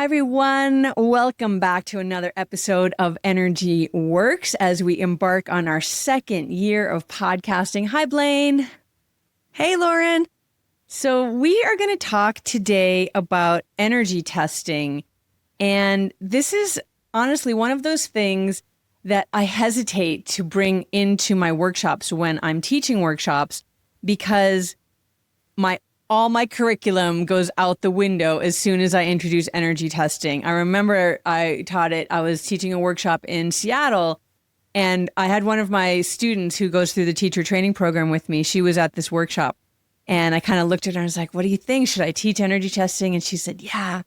everyone. Welcome back to another episode of Energy Works as we embark on our second year of podcasting. Hi, Blaine. Hey, Lauren. So we are going to talk today about energy testing. And this is honestly one of those things that I hesitate to bring into my workshops when I'm teaching workshops because all my curriculum goes out the window as soon as I introduce energy testing. I remember I taught it. I was teaching a workshop in Seattle, and I had one of my students who goes through the teacher training program with me. She was at this workshop, and I kind of looked at her and I was like, what do you think? Should I teach energy testing? And she said, yeah.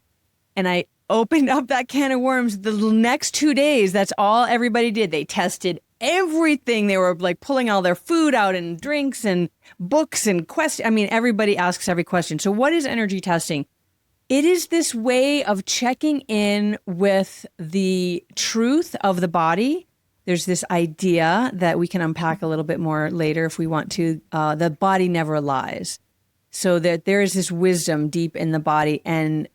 And I opened up that can of worms. The next 2 days, that's all everybody did. They tested everything. They were like pulling all their food out and drinks and books and questions. I mean, everybody asks every question. So what is energy testing? It is this way of checking in with the truth of the body. There's this idea that we can unpack a little bit more later if we want to. The body never lies. So that there is this wisdom deep in the body. And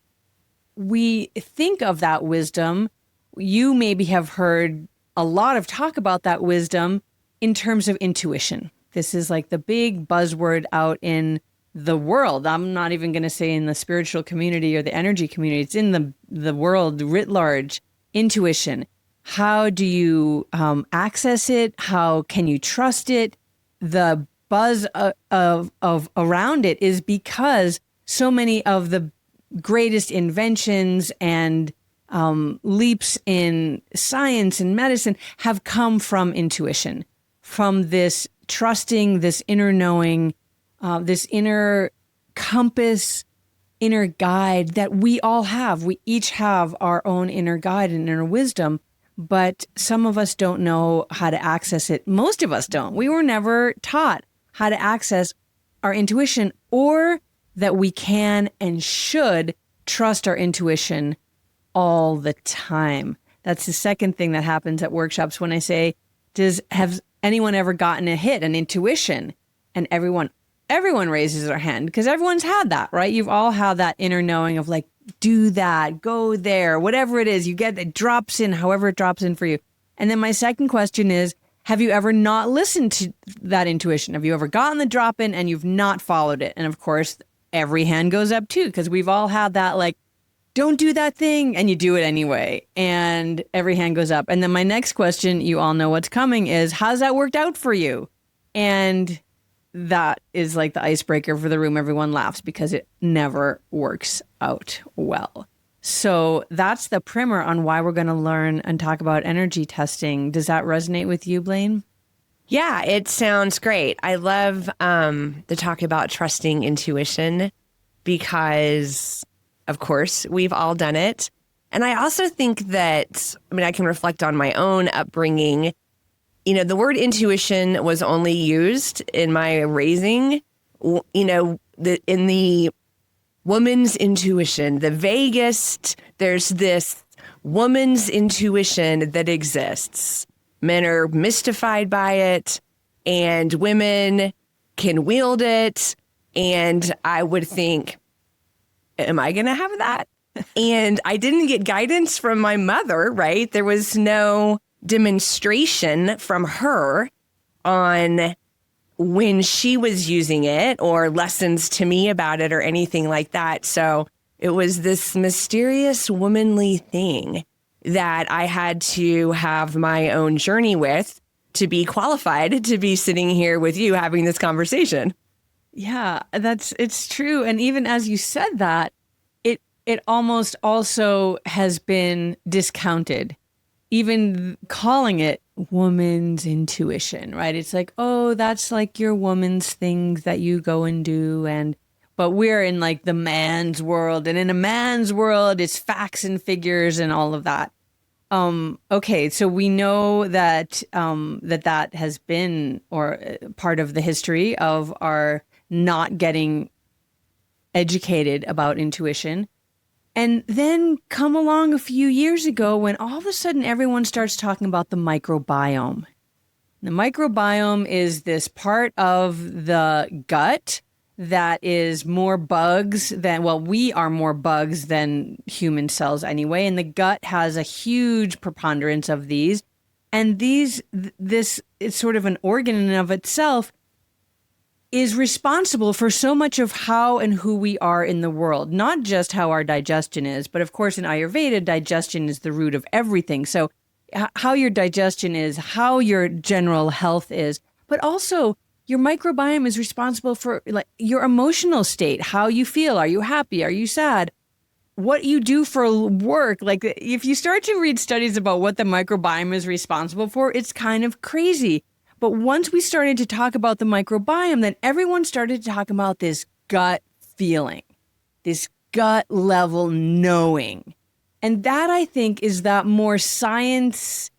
we think of that wisdom. You maybe have heard a lot of talk about that wisdom in terms of intuition. This is like the big buzzword out in the world. I'm not even going to say in the spiritual community or the energy community. It's in the world writ large. Intuition. How do you access it? How can you trust it? The buzz of around it is because so many of the greatest inventions and leaps in science and medicine have come from intuition, from this trusting, this inner knowing, this inner compass, inner guide that we all have. We each have our own inner guide and inner wisdom, but some of us don't know how to access it. Most of us don't. We were never taught how to access our intuition, or that we can and should trust our intuition all the time. That's the second thing that happens at workshops when I say, have anyone ever gotten a hit, an intuition? And everyone raises their hand because everyone's had that, right? You've all had that inner knowing of like, do that, go there, whatever it is, you get it drops in, however it drops in for you. And then my second question is, have you ever not listened to that intuition? Have you ever gotten the drop in and you've not followed it? And of course, every hand goes up too, because we've all had that like, don't do that thing, and you do it anyway, and every hand goes up. And then my next question, you all know what's coming, is how's that worked out for you? And that is like the icebreaker for the room. Everyone laughs because it never works out well. So that's the primer on why we're going to learn and talk about energy testing. Does that resonate with you, Blaine? Yeah, it sounds great. I love the talk about trusting intuition because, of course, we've all done it. And I also think that, I can reflect on my own upbringing. You know, the word intuition was only used in my raising, in the woman's intuition, the vaguest, there's this woman's intuition that exists. Men are mystified by it, and women can wield it. And I would think, am I going to have that? And I didn't get guidance from my mother, right? There was no demonstration from her on when she was using it or lessons to me about it or anything like that. So it was this mysterious womanly thing that I had to have my own journey with to be qualified to be sitting here with you having this conversation. Yeah, it's true. And even as you said that, it almost also has been discounted, even calling it woman's intuition, right? It's like, oh, that's like your woman's things that you go and do. But we're in like the man's world, and in a man's world, it's facts and figures and all of that. Okay, so we know that that has been part of the history of our not getting educated about intuition. And then come along a few years ago when all of a sudden everyone starts talking about the microbiome. The microbiome is this part of the gut that is more bugs than, well, we are more bugs than human cells anyway. And the gut has a huge preponderance of these. And this is sort of an organ in and of itself is responsible for so much of how and who we are in the world, not just how our digestion is, but of course in Ayurveda, digestion is the root of everything. So how your digestion is, how your general health is, but also your microbiome is responsible for like your emotional state, how you feel. Are you happy? Are you sad? What you do for work. Like if you start to read studies about what the microbiome is responsible for, it's kind of crazy. But once we started to talk about the microbiome, then everyone started to talk about this gut feeling, this gut level knowing. And that, I think, is that more science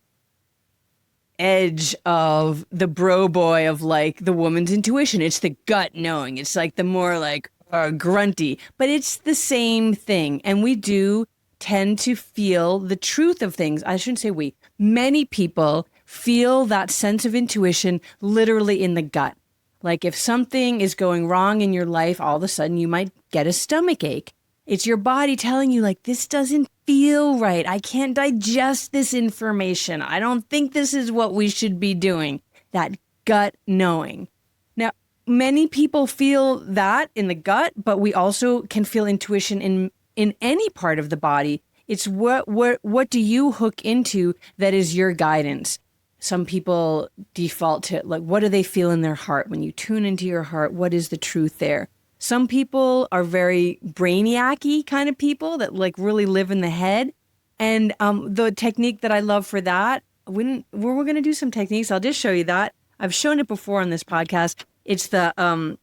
edge of the bro boy of like the woman's intuition. It's the gut knowing. It's like the more like grunty, but it's the same thing. And we do tend to feel the truth of things. I shouldn't say we. Many people feel that sense of intuition literally in the gut. Like if something is going wrong in your life, all of a sudden you might get a stomach ache. It's your body telling you like, this doesn't feel right. I can't digest this information. I don't think this is what we should be doing. That gut knowing. Now, many people feel that in the gut, but we also can feel intuition in any part of the body. It's what do you hook into that is your guidance? Some people default to like, what do they feel in their heart? When you tune into your heart, what is the truth there? Some people are very brainiac-y kind of people that like really live in the head. And the technique that I love for that, we're going to do some techniques. I'll just show you that. I've shown it before on this podcast. It's the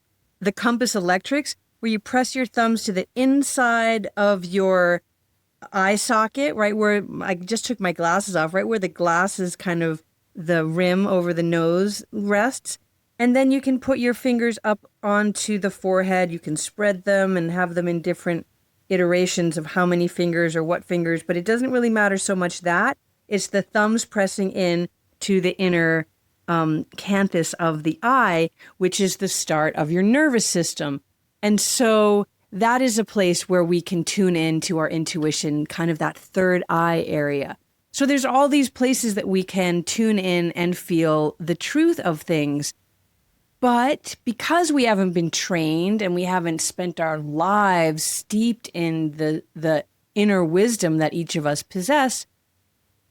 compass electrics, where you press your thumbs to the inside of your eye socket, right where I just took my glasses off, right where the glasses kind of the rim over the nose rests. And then you can put your fingers up onto the forehead. You can spread them and have them in different iterations of how many fingers or what fingers, but it doesn't really matter so much that. It's the thumbs pressing in to the inner canthus of the eye, which is the start of your nervous system. And so that is a place where we can tune in to our intuition, kind of that third eye area. So there's all these places that we can tune in and feel the truth of things. But because we haven't been trained and we haven't spent our lives steeped in the inner wisdom that each of us possess,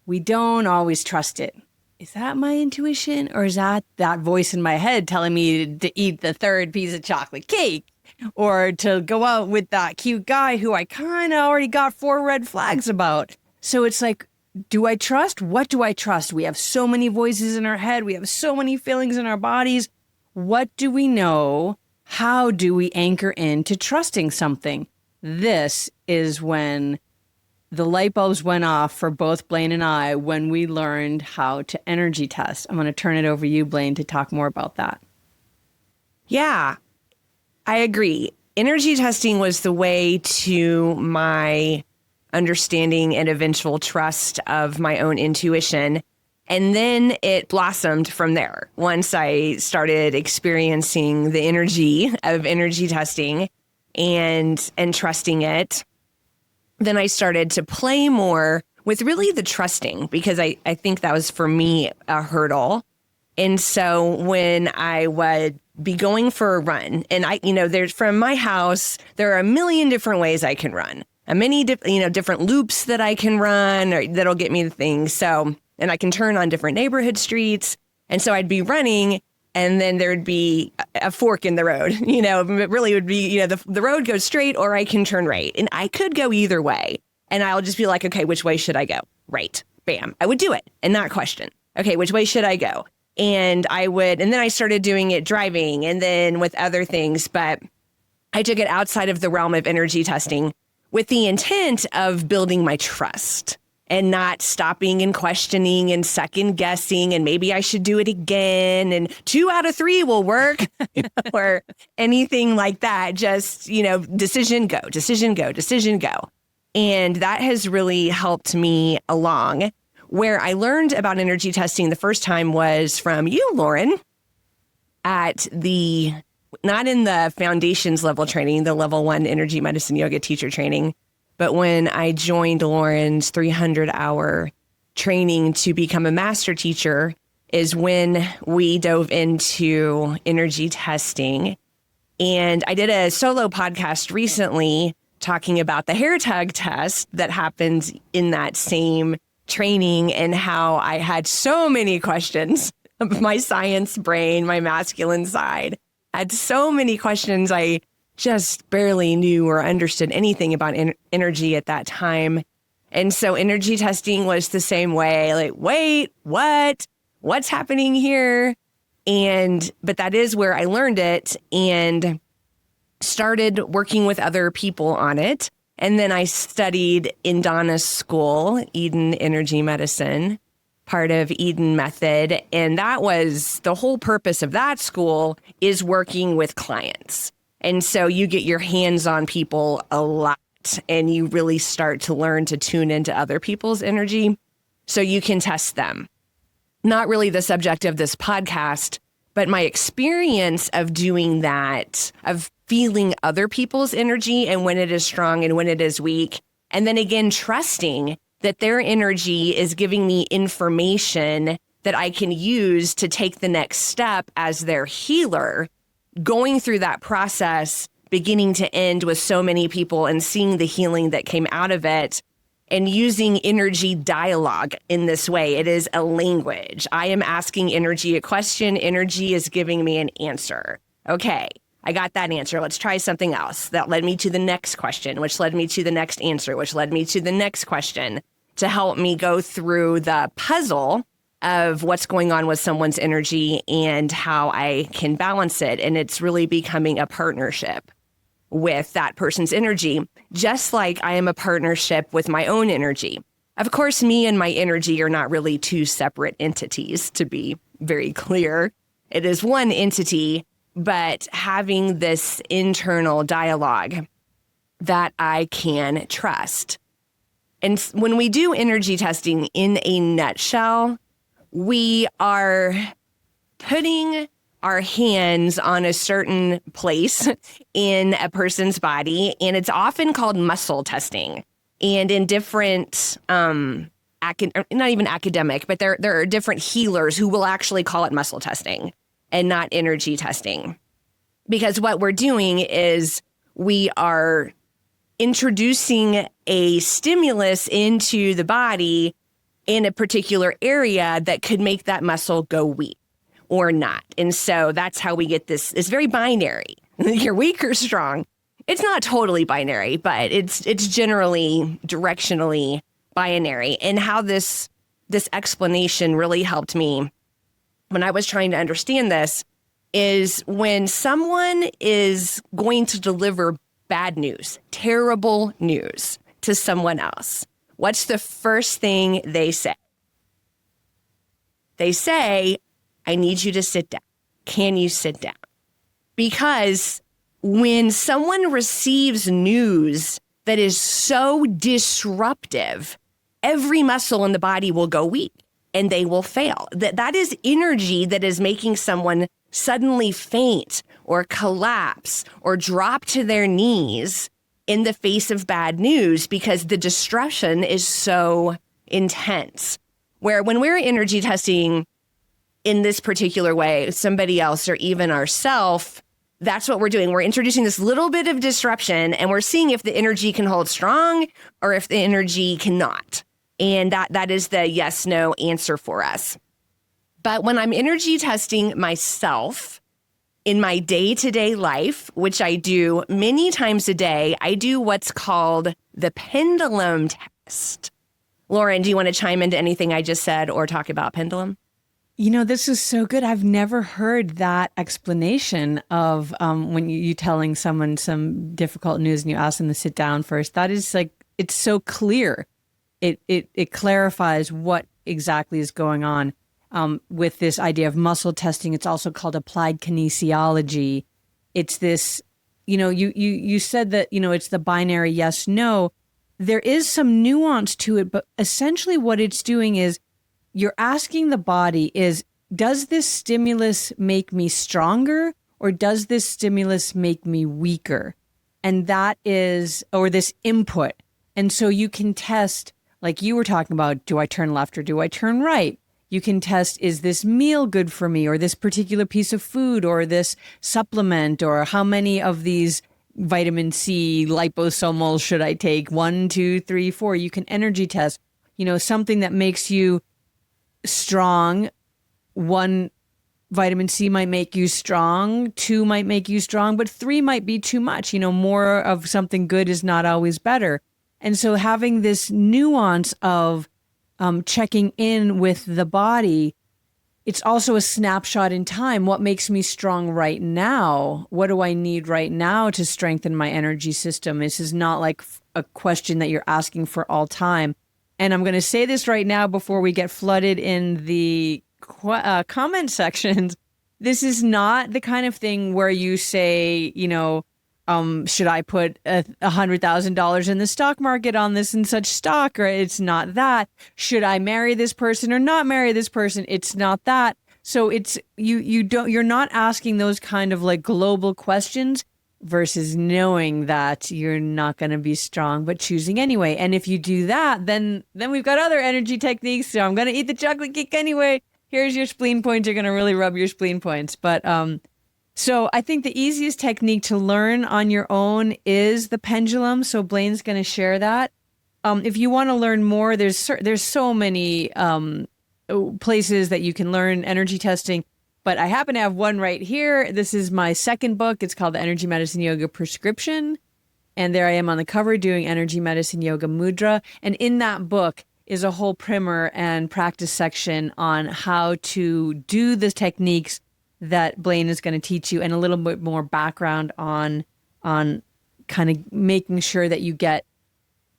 we don't always trust it. Is that my intuition, or is that voice in my head telling me to eat the third piece of chocolate cake, or to go out with that cute guy who I kind of already got 4 red flags about? So it's like, do I trust? What do I trust? We have so many voices in our head. We have so many feelings in our bodies. What do we know? How do we anchor into trusting something? This is when the light bulbs went off for both Blaine and I when we learned how to energy test. I'm going to turn it over to you, Blaine, to talk more about that. Yeah, I agree. Energy testing was the way to my understanding and eventual trust of my own intuition. And then it blossomed from there. Once I started experiencing the energy of energy testing and trusting it, then I started to play more with really the trusting, because I think that was for me a hurdle. And so when I would be going for a run, and there's from my house, there are a million different ways I can run. Many different loops that I can run or that'll get me the things. So, and I can turn on different neighborhood streets. And so I'd be running, and then there'd be a fork in the road. It really would be, the road goes straight or I can turn right. And I could go either way. And I'll just be like, okay, which way should I go? Right. Bam. I would do it and not question. Okay, which way should I go? And then I started doing it driving and then with other things. But I took it outside of the realm of energy testing with the intent of building my trust and not stopping and questioning and second guessing, and maybe I should do it again, and 2 out of 3 will work, or anything like that. Just, decision, go, decision, go, decision, go. And that has really helped me along. Where I learned about energy testing the first time was from you, Lauren, at the not in the foundations level training, the level 1 energy medicine yoga teacher training, but when I joined Lauren's 300-hour training to become a master teacher is when we dove into energy testing. And I did a solo podcast recently talking about the hair tag test that happens in that same training and how I had so many questions. My science brain, my masculine side, had so many questions. I just barely knew or understood anything about energy at that time. And so energy testing was the same way, like, wait, what? What's happening here? But that is where I learned it and started working with other people on it. And then I studied in Donna's school, Eden Energy Medicine, part of Eden Method. And that was the whole purpose of that school, is working with clients. And so you get your hands on people a lot and you really start to learn to tune into other people's energy so you can test them. Not really the subject of this podcast, but my experience of doing that, of feeling other people's energy and when it is strong and when it is weak. And then again, trusting that their energy is giving me information that I can use to take the next step as their healer. Going through that process, beginning to end with so many people and seeing the healing that came out of it and using energy dialogue in this way. It is a language. I am asking energy a question. Energy is giving me an answer. Okay, I got that answer. Let's try something else. That led me to the next question, which led me to the next answer, which led me to the next question, to help me go through the puzzle of what's going on with someone's energy and how I can balance it. And it's really becoming a partnership with that person's energy, just like I am a partnership with my own energy. Of course, me and my energy are not really two separate entities, to be very clear. It is one entity, but having this internal dialogue that I can trust. And when we do energy testing in a nutshell, we are putting our hands on a certain place in a person's body, and it's often called muscle testing. And in different, not even academic, but there are different healers who will actually call it muscle testing and not energy testing. Because what we're doing is we are introducing a stimulus into the body in a particular area that could make that muscle go weak or not. And so that's how we get this. It's very binary. You're weak or strong. It's not totally binary, but it's generally directionally binary. And how this explanation really helped me when I was trying to understand this is when someone is going to deliver bad news, terrible news to someone else, what's the first thing they say? They say, I need you to sit down. Can you sit down? Because when someone receives news that is so disruptive, every muscle in the body will go weak and they will fail. That is energy that is making someone suddenly faint or collapse or drop to their knees in the face of bad news because the disruption is so intense. Where when we're energy testing in this particular way, somebody else or even ourselves, that's what we're doing. We're introducing this little bit of disruption and we're seeing if the energy can hold strong or if the energy cannot. And that is the yes, no answer for us. But when I'm energy testing myself in my day-to-day life, which I do many times a day, I do what's called the Pendulum Test. Lauren, do you want to chime into anything I just said or talk about pendulum? You know, this is so good. I've never heard that explanation of when you telling someone some difficult news and you ask them to sit down first. That is like, it's so clear. It clarifies what exactly is going on with this idea of muscle testing. It's also called applied kinesiology. It's this, you said that, it's the binary yes, no. There is some nuance to it, but essentially what it's doing is you're asking the body does this stimulus make me stronger or does this stimulus make me weaker? And that is, or this input. And so you can test, like you were talking about, do I turn left or do I turn right? You can test, is this meal good for me, or this particular piece of food, or this supplement, or how many of these vitamin C liposomal should I take? 1, 2, 3, 4. You can energy test, something that makes you strong. 1 vitamin C might make you strong, 2 might make you strong, but 3 might be too much. More of something good is not always better. And so having this nuance of checking in with the body, it's also a snapshot in time. What makes me strong right now? What do I need right now to strengthen my energy system? This is not like a question that you're asking for all time. And I'm going to say this right now before we get flooded in the comment sections. This is not the kind of thing where you say, should I put $100,000 in the stock market on this and such stock? Or it's not that. Should I marry this person or not marry this person? It's not that. So it's you're not asking those kind of like global questions versus knowing that you're not going to be strong, but choosing anyway. And if you do that, then we've got other energy techniques. So I'm going to eat the chocolate cake anyway. Here's your spleen points. You're going to really rub your spleen points. But so I think the easiest technique to learn on your own is the pendulum. So Blaine's going to share that. If you want to learn more, there's so many places that you can learn energy testing. But I happen to have one right here. This is my second book. It's called The Energy Medicine Yoga Prescription. And there I am on the cover doing energy medicine yoga mudra. And in that book is a whole primer and practice section on how to do the techniques that Blaine is going to teach you, and a little bit more background on kind of making sure that you get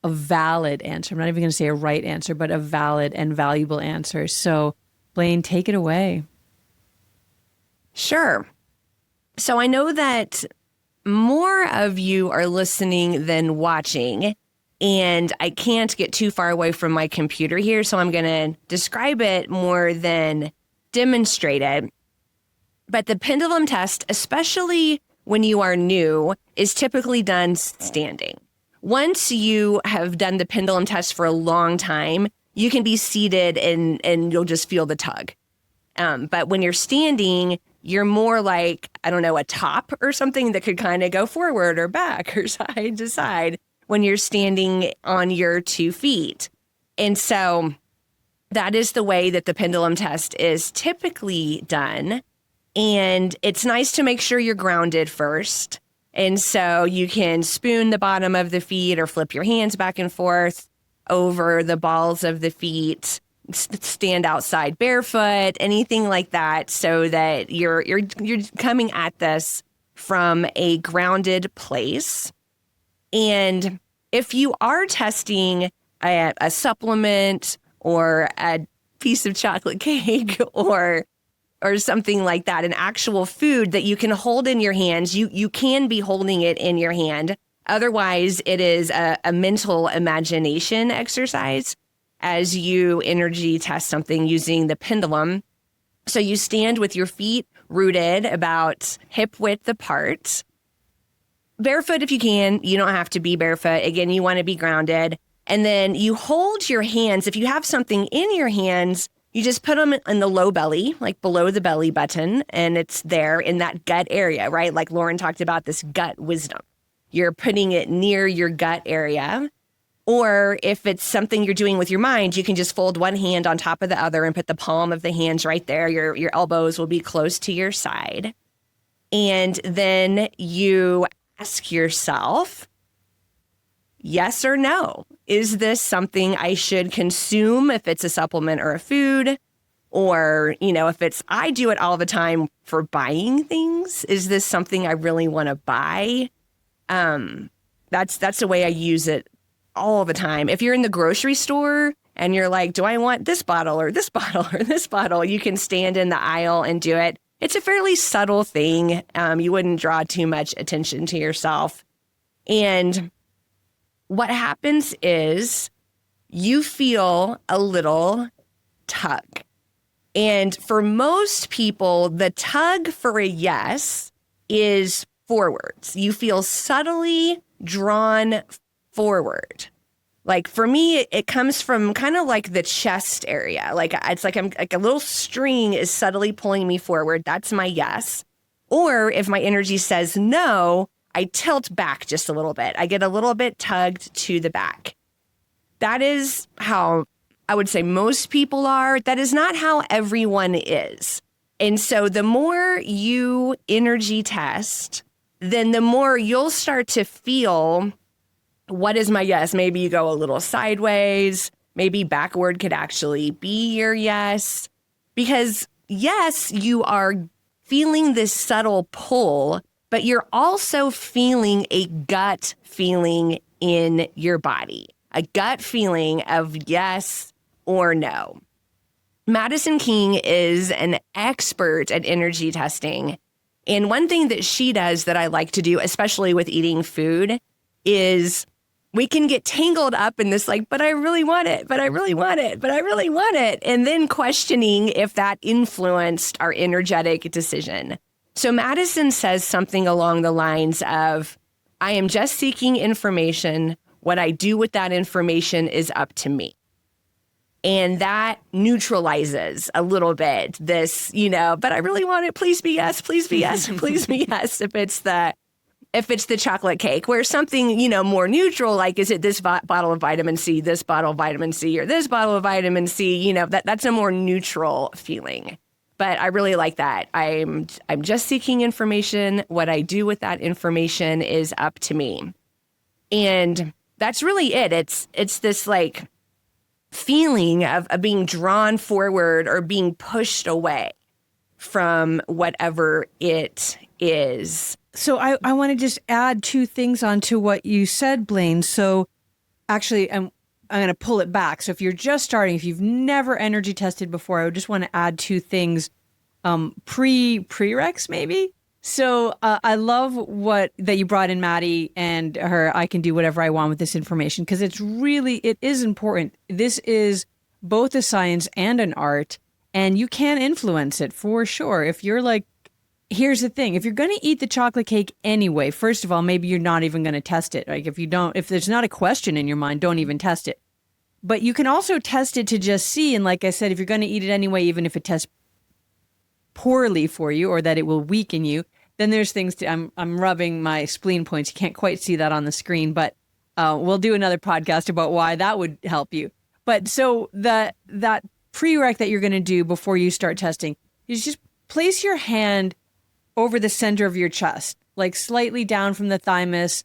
a valid answer. I'm not even going to say a right answer, but a valid and valuable answer. So Blaine, take it away. Sure. So I know that more of you are listening than watching, and I can't get too far away from my computer here, so I'm going to describe it more than demonstrate it. But the pendulum test, especially when you are new, is typically done standing. Once you have done the pendulum test for a long time, you can be seated and you'll just feel the tug. But when you're standing, you're more like, I don't know, a top or something that could kind of go forward or back or side to side when you're standing on your 2 feet. And so that is the way that the pendulum test is typically done. And it's nice to make sure you're grounded first. And so you can spoon the bottom of the feet or flip your hands back and forth over the balls of the feet, stand outside barefoot, anything like that, so that you're coming at this from a grounded place. And if you are testing a supplement or a piece of chocolate cake or something like that, an actual food that you can hold in your hands, you can be holding it in your hand. Otherwise, it is a mental imagination exercise as you energy test something using the pendulum. So you stand with your feet rooted about hip width apart. Barefoot if you can. You don't have to be barefoot. Again, you want to be grounded. And then you hold your hands. If you have something in your hands, you just put them in the low belly, like below the belly button, and it's there in that gut area, right? Like Lauren talked about, this gut wisdom. You're putting it near your gut area. Or if it's something you're doing with your mind, you can just fold one hand on top of the other and put the palm of the hands right there. Your elbows will be close to your side. And then you ask yourself, yes or no? Is this something I should consume if it's a supplement or a food? Or, if it's, I do it all the time for buying things. Is this something I really want to buy? That's the way I use it all the time. If you're in the grocery store and you're like, do I want this bottle or this bottle or this bottle? You can stand in the aisle and do it. It's a fairly subtle thing. You wouldn't draw too much attention to yourself. And what happens is you feel a little tug. And for most people, the tug for a yes is forwards. You feel subtly drawn forward. Like for me, it comes from kind of like the chest area. Like it's like I'm like a little string is subtly pulling me forward. That's my yes. Or if my energy says no, I tilt back just a little bit. I get a little bit tugged to the back. That is how I would say most people are. That is not how everyone is. And so the more you energy test, then the more you'll start to feel, what is my yes? Maybe you go a little sideways. Maybe backward could actually be your yes. Because yes, you are feeling this subtle pull, but you're also feeling a gut feeling in your body, a gut feeling of yes or no. Madison King is an expert at energy testing. And one thing that she does that I like to do, especially with eating food, is we can get tangled up in this like, but I really want it, but I really want it, but I really want it. And then questioning if that influenced our energetic decision. So Madison says something along the lines of, I am just seeking information. What I do with that information is up to me. And that neutralizes a little bit this, but I really want it. Please be yes, please be yes, please be yes. If it's the chocolate cake, where something, more neutral, like, is it this bottle of vitamin C, this bottle of vitamin C, or this bottle of vitamin C, that's a more neutral feeling. But I really like that. I'm just seeking information. What I do with that information is up to me. And that's really it. It's this like feeling of being drawn forward or being pushed away from whatever it is. So I want to just add two things onto what you said, Blaine. So actually, I'm going to pull it back. So if you're just starting, if you've never energy tested before, I would just want to add two things, prereqs maybe. So I love that you brought in Maddie and her, I can do whatever I want with this information, because it is important. This is both a science and an art, and you can influence it for sure. If you're like, here's the thing, if you're going to eat the chocolate cake anyway, first of all, maybe you're not even going to test it. Like if there's not a question in your mind, don't even test it. But you can also test it to just see. And like I said, if you're going to eat it anyway, even if it tests poorly for you or that it will weaken you, then there's things I'm rubbing my spleen points. You can't quite see that on the screen, but we'll do another podcast about why that would help you. But so that prereq that you're going to do before you start testing is just place your hand over the center of your chest, like slightly down from the thymus,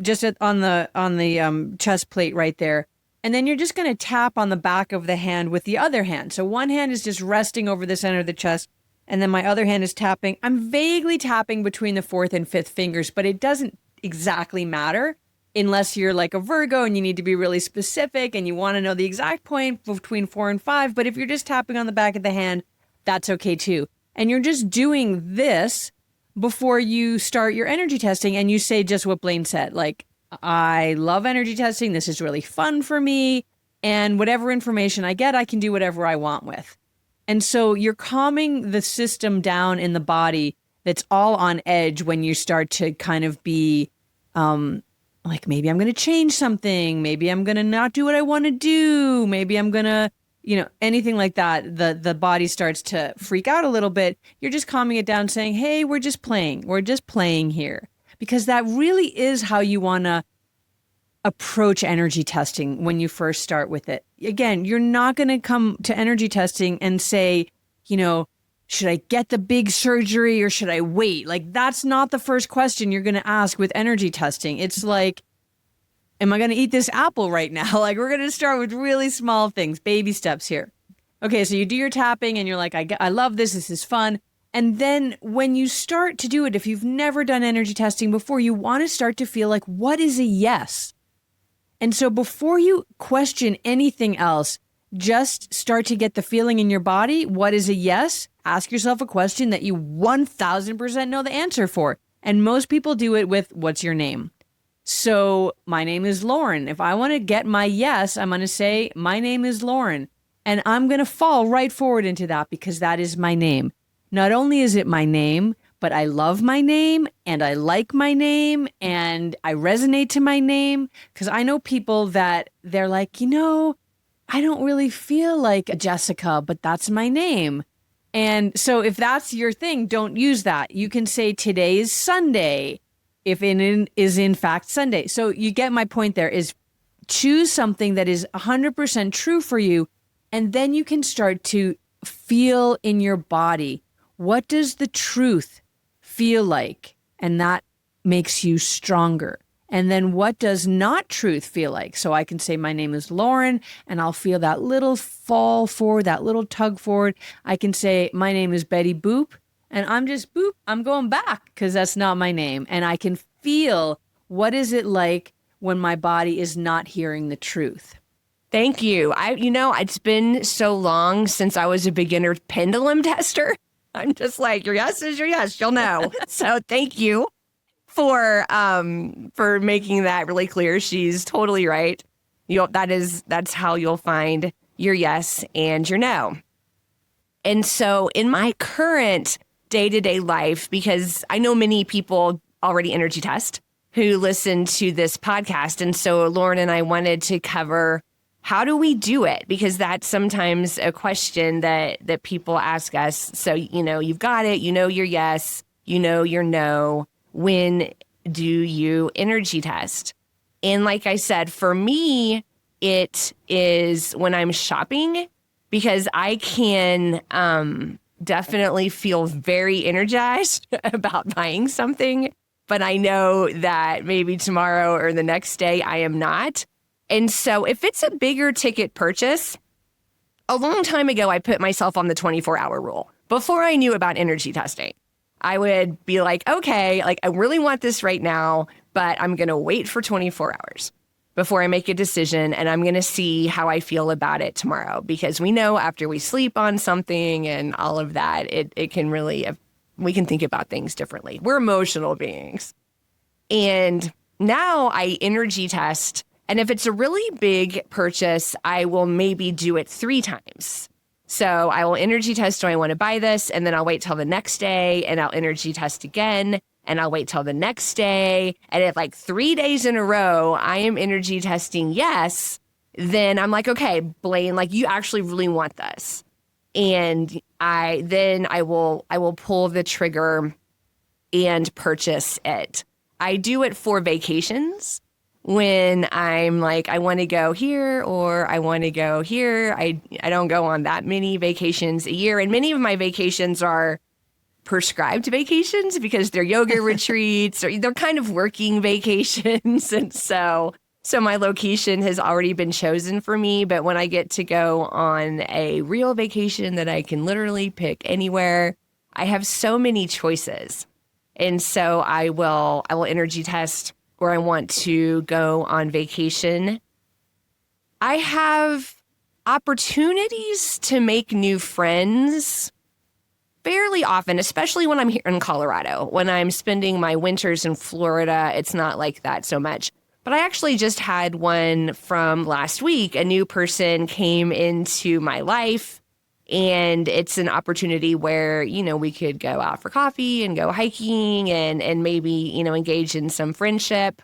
just on the chest plate right there. And then you're just going to tap on the back of the hand with the other hand. So one hand is just resting over the center of the chest, and then my other hand is tapping. I'm vaguely tapping between the fourth and fifth fingers, but it doesn't exactly matter unless you're like a Virgo and you need to be really specific and you want to know the exact point between 4 and 5. But if you're just tapping on the back of the hand, that's okay too. And you're just doing this before you start your energy testing, and you say just what Blaine said, like, I love energy testing. This is really fun for me. And whatever information I get, I can do whatever I want with. And so you're calming the system down in the body that's all on edge when you start to kind of be like, maybe I'm going to change something. Maybe I'm going to not do what I want to do. Maybe I'm going to, anything like that. The body starts to freak out a little bit. You're just calming it down, saying, hey, we're just playing. We're just playing here. Because that really is how you want to approach energy testing when you first start with it. Again, you're not going to come to energy testing and say, should I get the big surgery or should I wait? Like, that's not the first question you're going to ask with energy testing. It's like, am I going to eat this apple right now? Like, we're going to start with really small things, baby steps here. Okay, so you do your tapping and you're like, I love this. This is fun. And then when you start to do it, if you've never done energy testing before, you want to start to feel like, what is a yes? And so before you question anything else, just start to get the feeling in your body. What is a yes? Ask yourself a question that you 1000% know the answer for. And most people do it with, what's your name? So my name is Lauren. If I want to get my yes, I'm going to say, my name is Lauren. And I'm going to fall right forward into that because that is my name. Not only is it my name, but I love my name and I like my name and I resonate to my name. Because I know people that they're like, I don't really feel like a Jessica, but that's my name. And so if that's your thing, don't use that. You can say today is Sunday if it is in fact Sunday. So you get my point there is choose something that is 100% true for you. And then you can start to feel in your body, what does the truth feel like? And that makes you stronger. And then what does not truth feel like? So I can say my name is Lauren and I'll feel that little fall forward, that little tug forward. I can say my name is Betty Boop and I'm just boop. I'm going back because that's not my name. And I can feel what is it like when my body is not hearing the truth. Thank you. It's been so long since I was a beginner pendulum tester. I'm just like, your yes is your yes. You'll know. So thank you for making that really clear. She's totally right. That's how you'll find your yes and your no. And so in my current day-to-day life, because I know many people already energy test who listen to this podcast. And so Lauren and I wanted to cover how do we do it? Because that's sometimes a question that people ask us. So, you've got it, your yes, your no. When do you energy test? And like I said, for me, it is when I'm shopping because I can definitely feel very energized about buying something, but I know that maybe tomorrow or the next day I am not. And so if it's a bigger ticket purchase, a long time ago, I put myself on the 24-hour rule before I knew about energy testing. I would be like, okay, I really want this right now, but I'm going to wait for 24 hours before I make a decision. And I'm going to see how I feel about it tomorrow, because we know after we sleep on something and all of that, it can really, we can think about things differently. We're emotional beings. And now I energy test. And if it's a really big purchase, I will maybe do it 3 times. So I will energy test, do I want to buy this? And then I'll wait till the next day and I'll energy test again. And I'll wait till the next day. And if 3 days in a row, I am energy testing yes, then I'm like, okay, Blaine, you actually really want this. And I will pull the trigger and purchase it. I do it for vacations. When I'm like, I want to go here or I want to go here. I don't go on that many vacations a year. And many of my vacations are prescribed vacations because they're yoga retreats or they're kind of working vacations. And so my location has already been chosen for me. But when I get to go on a real vacation that I can literally pick anywhere, I have so many choices. And so I will energy test where I want to go on vacation. I have opportunities to make new friends fairly often, especially when I'm here in Colorado. When I'm spending my winters in Florida, it's not like that so much. But I actually just had one from last week. A new person came into my life, and it's an opportunity where, we could go out for coffee and go hiking and maybe, engage in some friendship.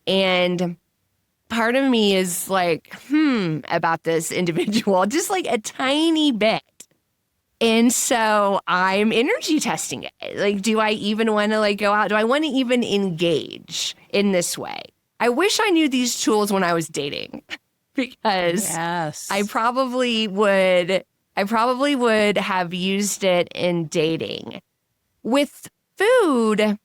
And part of me is like, about this individual, just a tiny bit. And so I'm energy testing it. Do I even want to go out? Do I want to even engage in this way? I wish I knew these tools when I was dating because yes. I probably would have used it in dating. With food,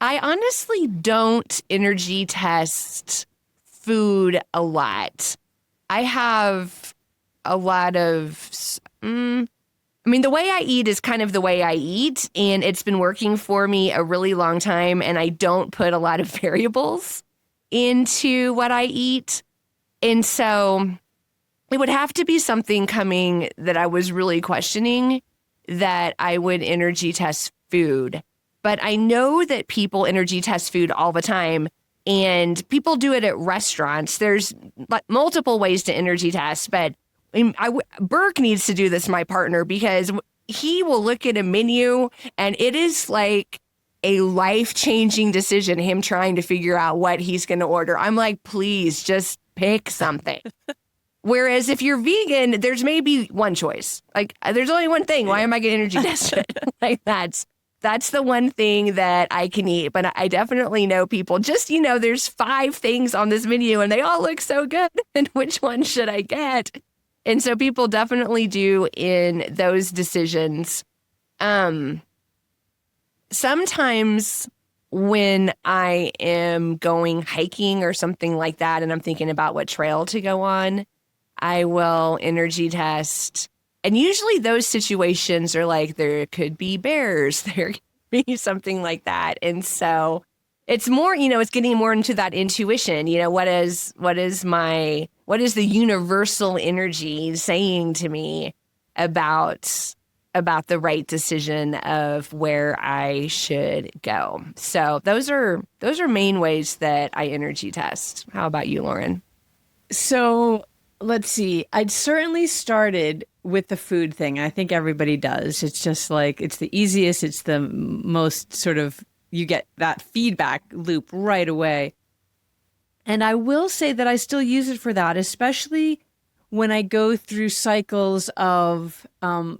I honestly don't energy test food a lot. I have a lot of, the way I eat is kind of the way I eat, and it's been working for me a really long time, and I don't put a lot of variables into what I eat. And so it would have to be something coming that I was really questioning that I would energy test food. But I know that people energy test food all the time, and people do it at restaurants. There's multiple ways to energy test, but Burke needs to do this, my partner, because he will look at a menu and it is like a life-changing decision, him trying to figure out what he's going to order. I'm like, please just pick something. Whereas if you're vegan, there's maybe one choice. Like, there's only one thing. Why am I getting energy tested? Like, that's the one thing that I can eat. But I definitely know people just, there's 5 things on this menu and they all look so good. And which one should I get? And so people definitely do in those decisions. Sometimes when I am going hiking or something like that, and I'm thinking about what trail to go on, I will energy test. And usually those situations are like, there could be bears, there could be something like that. And so it's more, it's getting more into that intuition. What is the universal energy saying to me about the right decision of where I should go. So those are main ways that I energy test. How about you, Lauren? So let's see. I'd certainly started with the food thing. I think everybody does. It's just like, it's the easiest. It's the most sort of, you get that feedback loop right away. And I will say that I still use it for that, especially when I go through cycles of,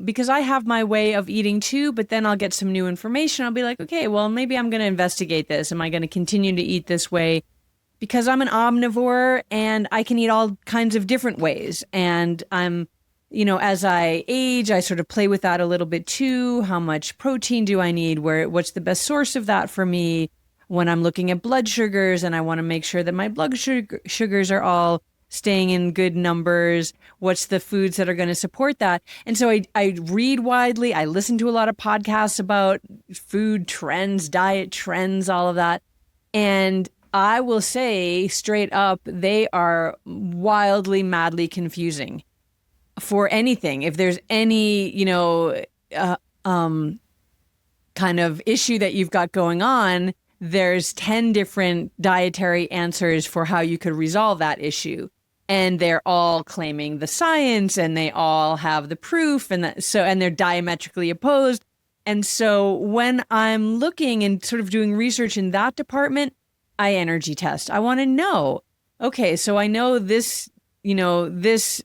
because I have my way of eating too, but then I'll get some new information. I'll be like, okay, well, maybe I'm going to investigate this. Am I going to continue to eat this way? Because I'm an omnivore and I can eat all kinds of different ways. And I'm, as I age, I sort of play with that a little bit too. How much protein do I need? What's the best source of that for me? When I'm looking at blood sugars and I want to make sure that my blood sugars are all staying in good numbers, what's the foods that are going to support that? And so I read widely. I listen to a lot of podcasts about food trends, diet trends, all of that. And I will say straight up, they are wildly, madly confusing for anything. If there's any, kind of issue that you've got going on, there's 10 different dietary answers for how you could resolve that issue. And they're all claiming the science and they all have the proof and they're diametrically opposed. And so when I'm looking and sort of doing research in that department, I energy test. I want to know, okay, so I know this, this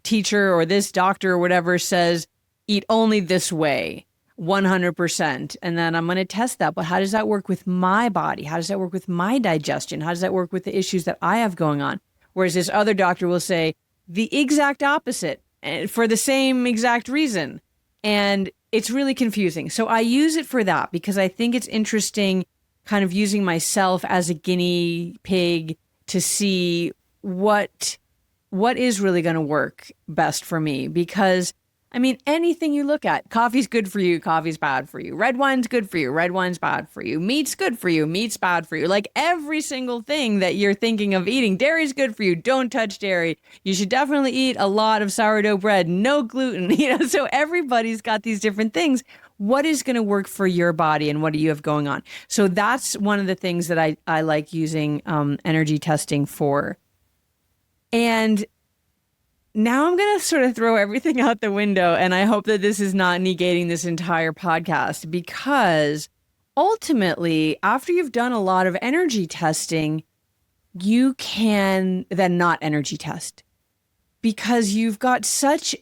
teacher or this doctor or whatever says, eat only this way, 100%. And then I'm going to test that. But how does that work with my body? How does that work with my digestion? How does that work with the issues that I have going on? Whereas this other doctor will say the exact opposite for the same exact reason. And it's really confusing. So I use it for that because I think it's interesting kind of using myself as a guinea pig to see what is really going to work best for me. Because, anything you look at, coffee's good for you, coffee's bad for you. Red wine's good for you, red wine's bad for you. Meat's good for you, meat's bad for you. Like every single thing that you're thinking of eating, dairy's good for you, don't touch dairy. You should definitely eat a lot of sourdough bread, no gluten, so everybody's got these different things. What is going to work for your body and what do you have going on? So that's one of the things that I like using energy testing for. And now I'm going to sort of throw everything out the window, and I hope that this is not negating this entire podcast, because ultimately, after you've done a lot of energy testing, you can then not energy test, because you've got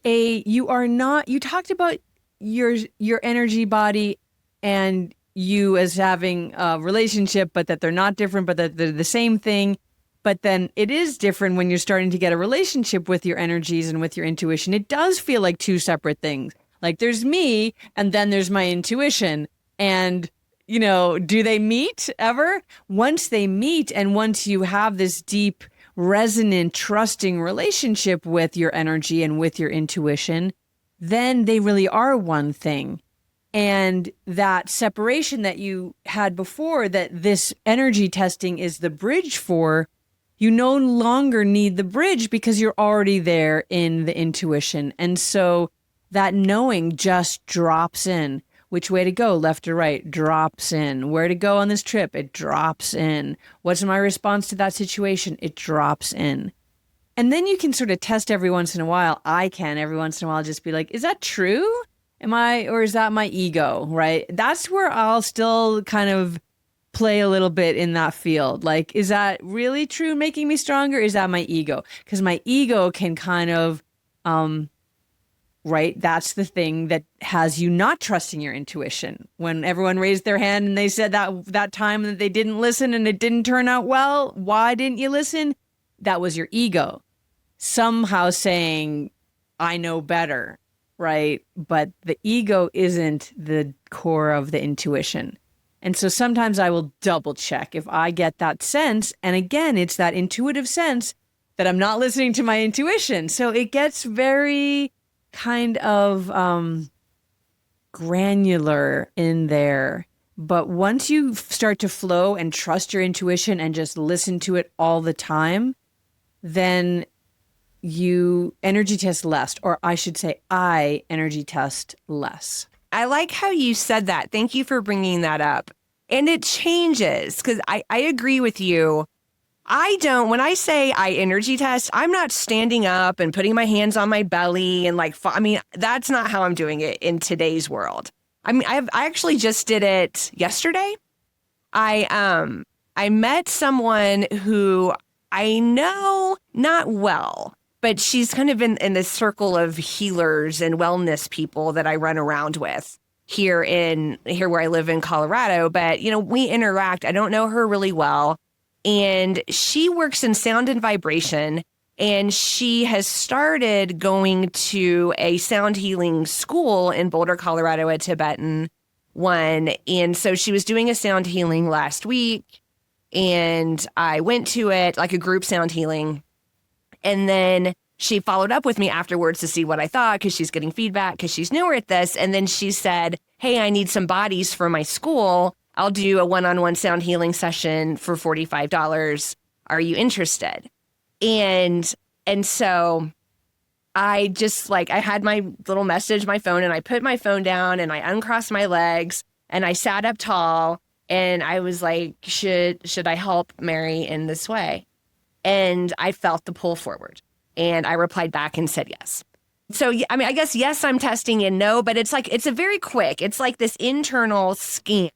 you talked about your energy body and you as having a relationship, but that they're not different, but that they're the same thing. But then it is different when you're starting to get a relationship with your energies and with your intuition. It does feel like 2 separate things. Like there's me and then there's my intuition. And, do they meet ever? Once they meet and once you have this deep, resonant, trusting relationship with your energy and with your intuition, then they really are one thing. And that separation that you had before, that this energy testing is the bridge for, you no longer need the bridge because you're already there in the intuition. And so that knowing just drops in. Which way to go, left or right, drops in. Where to go on this trip, it drops in. What's my response to that situation? It drops in. And then you can sort of test every once in a while. I can every once in a while just be like, is that true? or is that my ego, right? That's where I'll still kind of play a little bit in that field. Like, is that really true, making me stronger? Is that my ego? Because my ego can kind of, right? That's the thing that has you not trusting your intuition. When everyone raised their hand and they said that time that they didn't listen and it didn't turn out well, why didn't you listen? That was your ego somehow saying, I know better, right? But the ego isn't the core of the intuition. And so sometimes I will double check if I get that sense. And again, it's that intuitive sense that I'm not listening to my intuition. So it gets very kind of granular in there. But once you start to flow and trust your intuition and just listen to it all the time, then you energy test less, or I should say, I energy test less. I like how you said that. Thank you for bringing that up. And it changes because I agree with you. When I say I energy test, I'm not standing up and putting my hands on my belly and that's not how I'm doing it in today's world. I actually just did it yesterday. I met someone who I know not well, but she's kind of in this circle of healers and wellness people that I run around with here where I live in Colorado. But, we interact. I don't know her really well. And she works in sound and vibration. And she has started going to a sound healing school in Boulder, Colorado, a Tibetan one. And so she was doing a sound healing last week. And I went to it, like a group sound healing. And then she followed up with me afterwards to see what I thought, because she's getting feedback, because she's newer at this. And then she said, hey, I need some bodies for my school. I'll do a one-on-one sound healing session for $45. Are you interested? And so I just I had my little message, my phone, and I put my phone down and I uncrossed my legs and I sat up tall and I was like, should I help Mary in this way? And I felt the pull forward and I replied back and said yes. So, I guess, yes, I'm testing and no, but it's a very quick, it's like this internal scan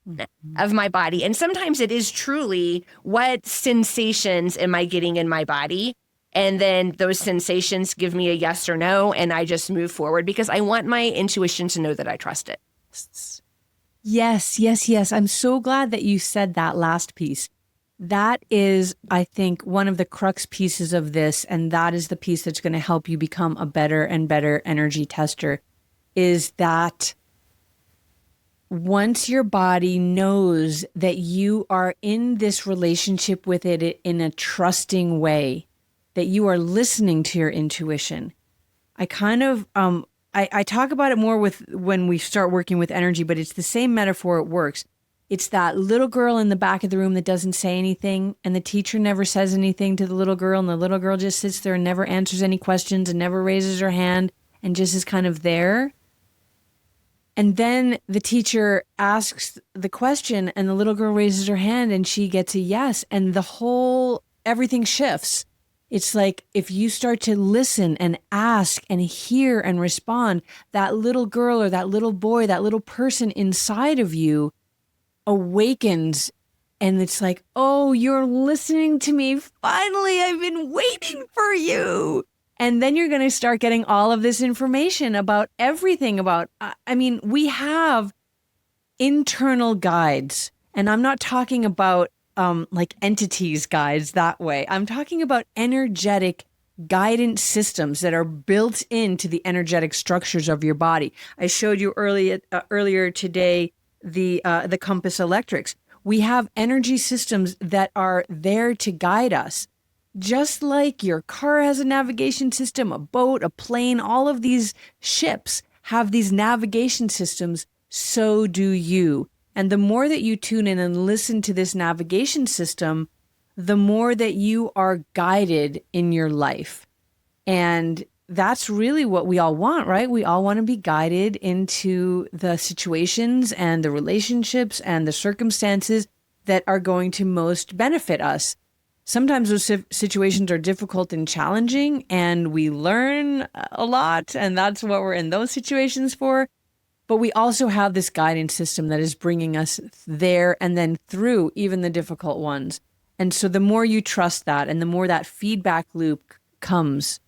of my body. And sometimes it is truly, what sensations am I getting in my body? And then those sensations give me a yes or no. And I just move forward because I want my intuition to know that I trust it. Yes, yes, yes. I'm so glad that you said that last piece. That is, I think, one of the crux pieces of this, and that is the piece that's going to help you become a better and better energy tester, is that once your body knows that you are in this relationship with it in a trusting way, that you are listening to your intuition. I kind of, I talk about it more when we start working with energy, but it's the same metaphor. It works. It's that little girl in the back of the room that doesn't say anything, and the teacher never says anything to the little girl, and the little girl just sits there and never answers any questions and never raises her hand and just is kind of there. And then the teacher asks the question and the little girl raises her hand and she gets a yes, and everything shifts. It's like if you start to listen and ask and hear and respond, that little girl or that little boy, that little person inside of you awakens, and it's like, oh, you're listening to me. Finally, I've been waiting for you. And then you're going to start getting all of this information about everything we have internal guides, and I'm not talking about entities guides that way. I'm talking about energetic guidance systems that are built into the energetic structures of your body. I showed you earlier today the compass electrics. We have energy systems that are there to guide us. Just like your car has a navigation system, a boat, a plane, all of these ships have these navigation systems, so do you. And the more that you tune in and listen to this navigation system, the more that you are guided in your life. And that's really what we all want, right? We all want to be guided into the situations and the relationships and the circumstances that are going to most benefit us. Sometimes those situations are difficult and challenging, and we learn a lot, and that's what we're in those situations for. But we also have this guiding system that is bringing us there and then through even the difficult ones. And so the more you trust that and the more that feedback loop comes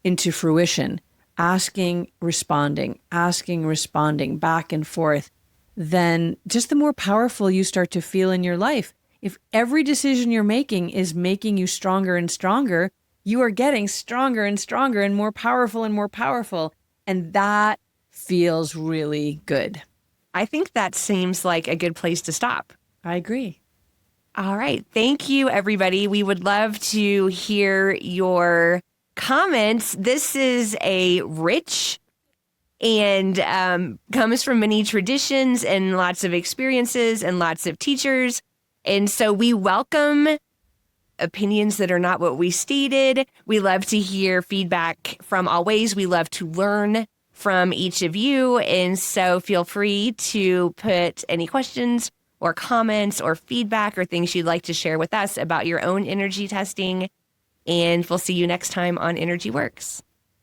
into fruition, asking, responding, back and forth, then just the more powerful you start to feel in your life. If every decision you're making is making you stronger and stronger, you are getting stronger and stronger and more powerful and more powerful. And that feels really good. I think that seems like a good place to stop. I agree. All right. Thank you, everybody. We would love to hear your comments. This is a rich and comes from many traditions and lots of experiences and lots of teachers. And so we welcome opinions that are not what we stated. We love to hear feedback from always. We love to learn from each of you. And so feel free to put any questions or comments or feedback or things you'd like to share with us about your own energy testing. And we'll see you next time on Energy Works.